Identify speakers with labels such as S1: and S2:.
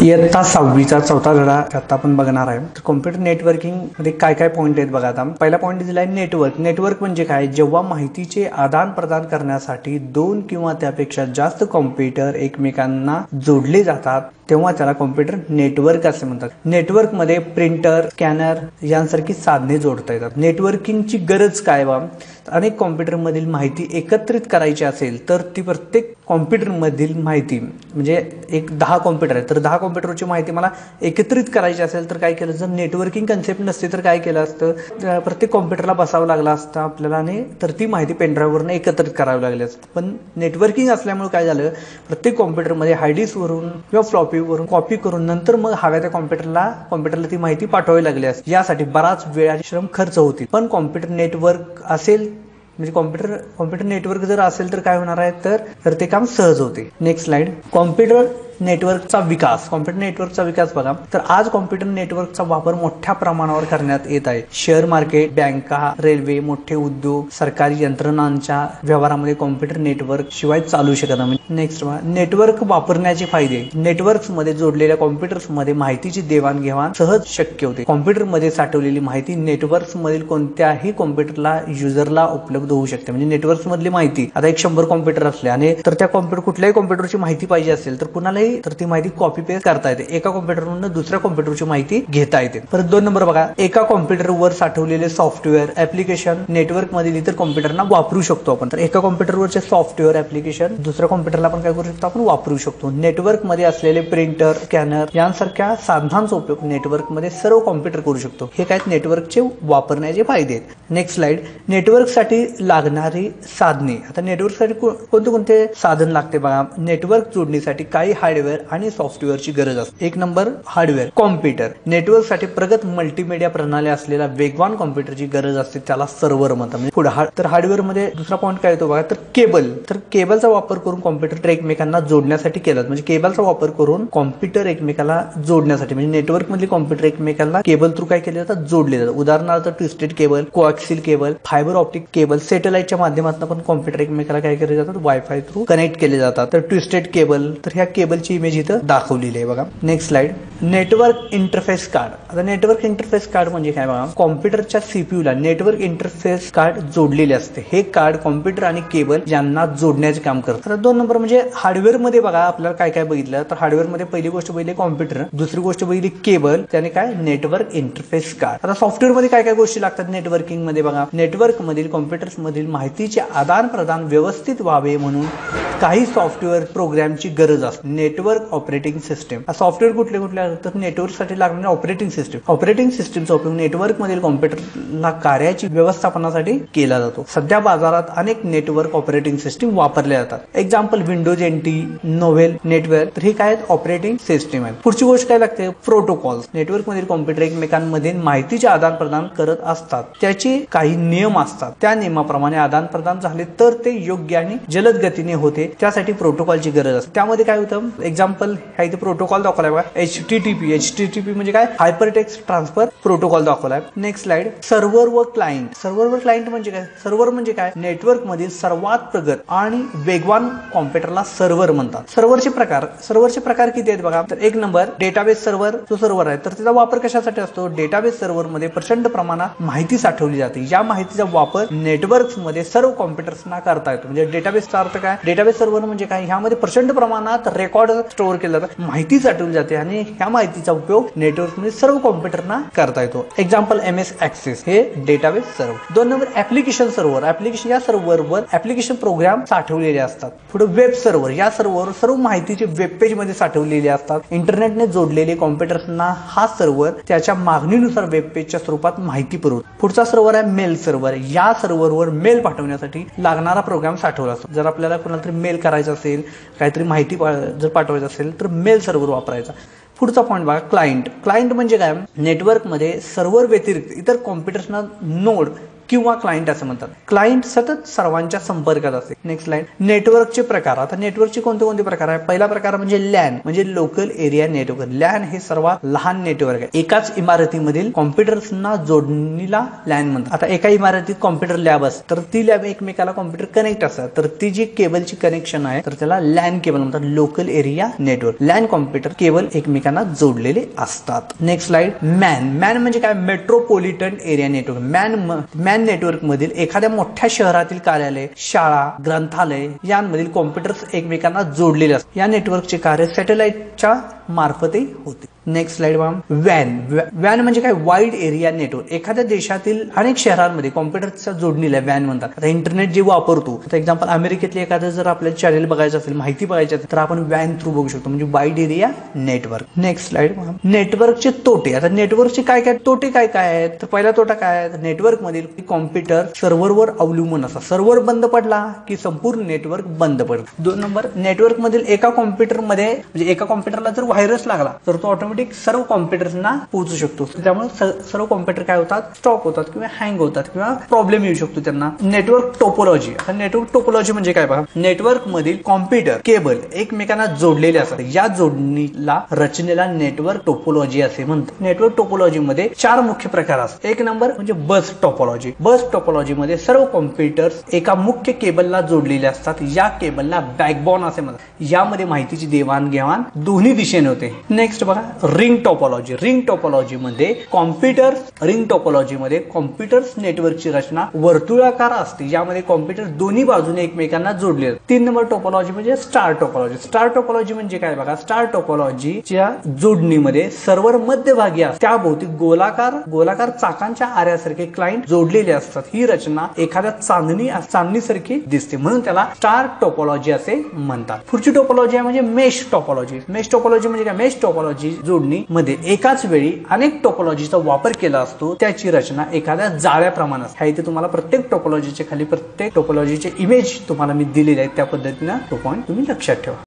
S1: इयत्ता 6वीचा चौथा धडा आता आपण बघणार आहे. तर कॉम्प्युटर नेटवर्किंग मध्ये काय काय पॉईंट आहेत बघा. आता पहिला पॉईंट दिला आहे नेटवर्क. नेटवर्क म्हणजे काय? जेव्हा माहितीचे आदान प्रदान करण्यासाठी दोन किंवा त्यापेक्षा जास्त कॉम्प्युटर एकमेकांना जोडले जातात तेव्हा त्याला कॉम्प्युटर नेटवर्क असे म्हणतात. नेटवर्क मध्ये प्रिंटर, स्कॅनर यांसारखी साधने जोडता येतात. नेटवर्किंगची गरज काय बा? अनेक कॉम्प्युटर मधील माहिती एकत्रित करायची असेल तर ती प्रत्येक कॉम्प्युटर मधील माहिती म्हणजे एक 10 कॉम्प्युटर आहे तर 10 कॉम्प्युटरची माहिती मला एकत्रित करायची असेल तर काय केलं? जर नेटवर्किंग कन्सेप्ट नसते तर काय केलं असतं? प्रत्येक कॉम्प्युटरला बसावं लागलं असतं आपल्याला आणि तर ती माहिती पेनड्राईव्हवरून एकत्रित करावी लागली असते. पण नेटवर्किंग असल्यामुळे काय झालं? प्रत्येक कॉम्प्युटरमध्ये हार्ड डिस्कवरून किंवा फ्लॉपीवरून कॉपी करून नंतर मग हव्या त्या कॉम्प्युटरला ती माहिती पाठवावी लागली असते. यासाठी बराच वेळ आणि श्रम खर्च होतील. पण कॉम्प्युटर नेटवर्क असेल म्हणजे कॉम्प्युटर नेटवर्क जर असेल तर काय होणार आहे? तर ते काम सहज होते. Next slide. कॉम्प्युटर नेटवर्कचा विकास. कॉम्प्युटर नेटवर्कचा विकास बघा तर आज कॉम्प्युटर नेटवर्कचा वापर मोठ्या प्रमाणावर करण्यात येत आहे. शेअर मार्केट, बँका, रेल्वे, मोठे उद्योग, सरकारी यंत्रणांच्या व्यवहारामध्ये कॉम्प्युटर नेटवर्क शिवाय चालू शकत नाही. नेक्स्ट नेटवर्क वापरण्याचे फायदे. नेटवर्क्समध्ये जोडलेल्या कॉम्प्युटर्समध्ये माहितीची देवाणघेवाण सहज शक्य होते. कॉम्प्युटरमध्ये साठवलेली माहिती नेटवर्क्समधील कोणत्याही कॉम्प्युटरला युजरला उपलब्ध होऊ शकते. म्हणजे नेटवर्क्समधली माहिती आता 100 कॉम्प्युटर असले आणि तर त्या कुठल्याही कॉम्प्युटरची माहिती पाहिजे असेल तर कुणालाही तर ती माहिती कॉपी पेस्ट करता येते. एका कॉम्प्युटरवरून दुसऱ्या कॉम्प्युटरची माहिती घेता येते. परत 2 नंबर बघा. एका कॉम्प्युटरवर साठवलेले सॉफ्टवेअर ऍप्लिकेशन नेटवर्क मधील इतर कॉम्प्युटरना वापरू शकतो आपण. तर एका कॉम्प्युटरवरचे सॉफ्टवेअर ऍप्लिकेशन दुसऱ्या कॉम्प्युटरला आपण काय करू शकतो? आपण वापरू शकतो. नेटवर्क मध्ये असलेले प्रिंटर, स्कॅनर यांसारख्या साधनांचा उपयोग नेटवर्क मध्ये सर्व कॉम्प्युटर करू शकतो. हे काय नेटवर्कचे वापरण्याचे फायदे आहेत. Next slide. नेटवर्कसाठी लागणारी साधने. आता नेटवर्कसाठी कोणते साधन लागते बघा. नेटवर्क जोडणीसाठी काही हार्डवेअर आणि सॉफ्टवेअरची गरज असते. 1 नंबर हार्डवेअर. कॉम्प्युटर. नेटवर्कसाठी प्रगत मल्टीमीडिया प्रणाली असलेला वेगवान कॉम्प्युटरची गरज असते. त्याला सर्व्हर म्हणतात. म्हणजे पुढे तर हार्डवेअर मध्ये दुसरा पॉईंट काय येतो बघा तर केबल. तर केबलचा वापर करून कॉम्प्युटर एकमेकांना जोडण्यासाठी केला. म्हणजे केबलचा वापर करून कॉम्प्युटर एकमेकाला जोडण्यासाठी म्हणजे नेटवर्क मधले कॉम्प्युटर एकमेकांना केबल थ्रू काय केले जातात? जोडले जातात. उदाहरणार्थ twisted cable, coaxial cable, fibre optic cable, सॅटेलाइटच्या माध्यमातून पण कॉम्प्युटर एकमेकाला काय केले जातात? वायफाय थ्रू कनेक्ट केले जातात. तर ट्विस्टेड केबल तर ह्या केबलची इमेज इथं दाखवलेली आहे बघा. Next slide. Network interface card. आता नेटवर्क इंटरफेस कार्ड म्हणजे काय बघा. कॉम्प्युटरच्या सीपीयूला नेटवर्क इंटरफेस कार्ड जोडलेले असते. हे कार्ड कॉम्प्युटर आणि केबल यांना जोडण्याचे काम करतं. तर 2 नंबर म्हणजे हार्डवेअर मध्ये बघा आपल्याला काय काय बघितलं तर हार्डवेअर मध्ये पहिली गोष्ट बघितली कॉम्प्युटर, दुसरी गोष्ट बघितली केबल, त्याने काय नेटवर्क इंटरफेस कार्ड. आता सॉफ्टवेअर मध्ये काय काय गोष्टी लागतात नेटवर्किंग मध्ये बघा. नेटवर्क मधील कॉम्प्युटर्स मधील माहितीचे आदान प्रदान व्यवस्थित व्हावे म्हणून काही सॉफ्टवेअर प्रोग्रामची गरज असते. Network operating system. सॉफ्टवेअर कुठले तर नेटवर्कसाठी लागणारे ऑपरेटिंग सिस्टीम. ऑपरेटिंग सिस्टीमचा उपयोग नेटवर्क मधील कॉम्प्युटरला कार्याची व्यवस्थापनासाठी केला जातो. सध्या बाजारात अनेक नेटवर्क ऑपरेटिंग सिस्टीम वापरल्या जातात. Example Windows NT, novel, network. तर हे काय ऑपरेटिंग सिस्टीम आहे. पुढची गोष्ट काय लागते? प्रोटोकॉल्स. नेटवर्क मधील कॉम्प्युटर एकमेकांमध्ये माहितीचे आदान प्रदान करत असतात. त्याचे काही नियम असतात. त्या नियमाप्रमाणे आदान प्रदान झाले तर ते योग्य आणि जलद गतीने होते. त्यासाठी प्रोटोकॉलची गरज असते. त्यामध्ये काय होतं? एक्झाम्पल हा इथे प्रोटोकॉल दाखवलाय बघा. HTTP म्हणजे काय? हायपरटेक्स्ट ट्रान्सफर प्रोटोकॉल दाखवलाय. Next slide. सर्व्हर व क्लायंट. सर्व्हर व क्लायंट म्हणजे काय? सर्व्हर म्हणजे काय? नेटवर्क मधील सर्वात प्रगत आणि वेगवान कॉम्प्युटरला सर्व्हर म्हणतात. सर्व्हरचे प्रकार किती आहेत बघा. तर 1 नंबर डेटाबेस सर्व्हर. जो सर्व्हर आहे तर त्याचा वापर कशासाठी असतो? डेटाबेस सर्व्हर मध्ये प्रचंड प्रमाणात माहिती साठवली जाते. या माहितीचा वापर नेटवर्क्स मध्ये सर्व कॉम्प्युटर्सना करता येतो. म्हणजे डेटाबेसचा अर्थ काय? डेटाबेस सर्व्हर म्हणजे काय? ह्यामध्ये प्रचंड प्रमाणात रेकॉर्ड स्टोअर केलं जातं, माहिती साठवली जाते आणि ह्या माहितीचा उपयोग नेटवर्क मध्ये सर्व कॉम्प्युटरना करता येतो. एक्झाम्पल MS Access हे database server. 2 number application server. Application या सर्व्हरवर ऍप्लिकेशन प्रोग्राम साठवलेले असतात. पुढे वेब सर्व्हर. या सर्व्हरवर सर्व माहितीचे वेब पेज मध्ये साठवलेले असतात. इंटरनेटने जोडलेले कॉम्प्युटर्सना हा सर्व्हर त्याच्या मागणीनुसार वेब पेजच्या स्वरूपात माहिती पुरवतो. पुढचा सर्व्हर आहे मेल सर्व्हर. या सर्व्हरवर मेल पाठवण्यासाठी लागणारा प्रोग्राम साठवला असतो. जर आपल्याला कोणाला तरी मेल करायचा असेल, काहीतरी माहिती जर पाठवायचं असेल तर मेल सर्व्हर वापरायचा. पुढचा पॉईंट बघा क्लायंट. क्लायंट म्हणजे काय? नेटवर्क मध्ये सर्व्हर व्यतिरिक्त इतर कॉम्प्युटर्सना नोड किंवा क्लायंट असं म्हणतात. क्लायंट सतत सर्वांच्या संपर्कात असते. Next slide. नेटवर्कचे प्रकार. आता नेटवर्कचे कोणते कोणते प्रकार आहे? पहिला प्रकार म्हणजे लॅन म्हणजे लोकल एरिया नेटवर्क. लॅन हे सर्वात लहान नेटवर्क आहे. एकाच इमारतीमधील कॉम्प्युटर्सना जोडणीला लॅन म्हणतात. आता एका इमारतीत कॉम्प्युटर लॅब असते तर ती लॅब एकमेकाला कॉम्प्युटर कनेक्ट असतात तर ती जी केबलची कनेक्शन आहे तर त्याला लॅन केबल म्हणतात. Local area network. LAN computer cable एकमेकांना जोडलेले असतात. Next slide. मॅन म्हणजे काय? Metropolitan area network. Man network मधील एखाद्या मोठ्या शहरातील कार्यालय, शाळा, ग्रंथालय यांमधील कॉम्प्युटर्स एकमेकांना जोडलेले असतात. या नेटवर्कचे कार्य सॅटेलाइटच्या मार्फतही होते. Next slide. वॅन म्हणजे काय? Wide area network. एखाद्या देशातील अनेक शहरांमध्ये कॉम्प्युटरच्या जोडणीला वॅन म्हणतात. आता इंटरनेट जे वापरतो, फॉर एक्झाम्पल अमेरिकेतले एखादं जर आपल्याला चॅनल बघायचं असेल, माहिती बघायची असेल तर आपण वॅन थ्रू बघू शकतो म्हणजे wide area network. Next slide. नेटवर्कचे तोटे. आता नेटवर्कचे काय काय तोटे काय काय आहेत? तर पहिला तोटा काय आहे? नेटवर्क मधील कॉम्प्युटर सर्व्हरवर अवलंबून असतात. सर्व्हर बंद पडला की संपूर्ण नेटवर्क बंद पडतं. 2 नंबर. नेटवर्क मधील एका कॉम्प्युटरमध्ये म्हणजे एका कॉम्प्युटरला जर व्हायरस लागला तर तो ऑटोमॅटिक सर्व कॉम्प्युटर्सना पोहोचू शकतो. त्यामुळे सर्व कॉम्प्युटर काय होतात? स्टॉप होतात किंवा हँग होतात किंवा प्रॉब्लेम येऊ शकतो त्यांना. Network topology. आता नेटवर्क टोपोलॉजी म्हणजे काय बघा? नेटवर्क मधील कॉम्प्युटर केबल एकमेकांना जोडलेले असतात. या जोडणीला रचनेला नेटवर्क टोपोलॉजी असे म्हणतात. नेटवर्क टोपोलॉजी मध्ये 4 मुख्य प्रकार असतात. 1 नंबर म्हणजे बस टोपोलॉजी. बस टोपोलॉजी मध्ये सर्व कॉम्प्युटर्स एका मुख्य केबलला जोडलेले असतात. या केबलला बॅकबोन असे म्हणतात. यामध्ये माहितीची देवाणघेवाण दोन्ही दिशेने होते. नेक्स्ट बघा रिंग टोपोलॉजी. रिंग टोपोलॉजी मध्ये कॉम्प्युटर्स नेटवर्कची रचना वर्तुळाकार असते. यामध्ये कॉम्प्युटर दोन्ही बाजूने एकमेकांना जोडले असतात. 3 नंबर टोपोलॉजी म्हणजे स्टार टोपोलॉजी. स्टार टोपोलॉजी म्हणजे काय बघा? स्टार टोपोलॉजीच्या जोडणीमध्ये सर्व्हर मध्यभागी असतात. त्याभोवती गोलाकार चाकांच्या आऱ्यासारखे क्लायंट जोडलेले असतात. ही रचना एखाद्या चांदणीसारखी दिसते म्हणून त्याला स्टार टोपोलॉजी असे म्हणतात. पुढची टोपोलॉजी आहे म्हणजे मेश टोपोलॉजी. मेश टोपोलॉजी म्हणजे काय? मेश टोपोलॉजी जोडणी मध्ये एकाच वेळी अनेक टोपोलॉजीचा वापर केला असतो. त्याची रचना एखाद्या जाळ्याप्रमाणे असते. इथे तुम्हाला प्रत्येक टोपोलॉजीच्या खाली प्रत्येक टोपोलॉजीचे इमेज तुम्हाला मी दिलेले आहेत. त्या पद्धतीने तो पॉईंट तुम्ही लक्षात ठेवा.